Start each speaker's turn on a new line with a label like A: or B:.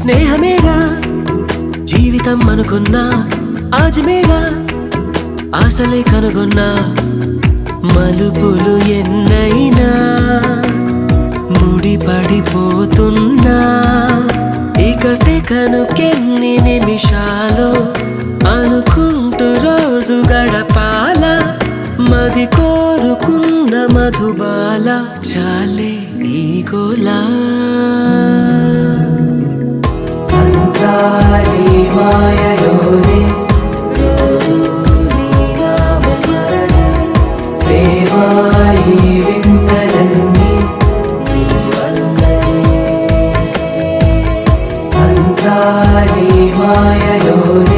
A: స్నేహమేగా జీవితం అనుకున్నా ఆజమేగా ఆశలే కనుగొన్నా మలుపులు ఎన్నైనా ముడిపడిపోతున్నా ఇక సెకనుకెన్ని నిమిషాలు అనుకుంటూ రోజు గడపాల మది కోరుకున్న మధుబాల చాలే ఈ గోలా అంతా నీ మాయలోనే రోజు నీ నామస్మరణే ప్రేమ ఈ వింతలన్నీ నీ వల్లనే అంతా నీ మాయలోనే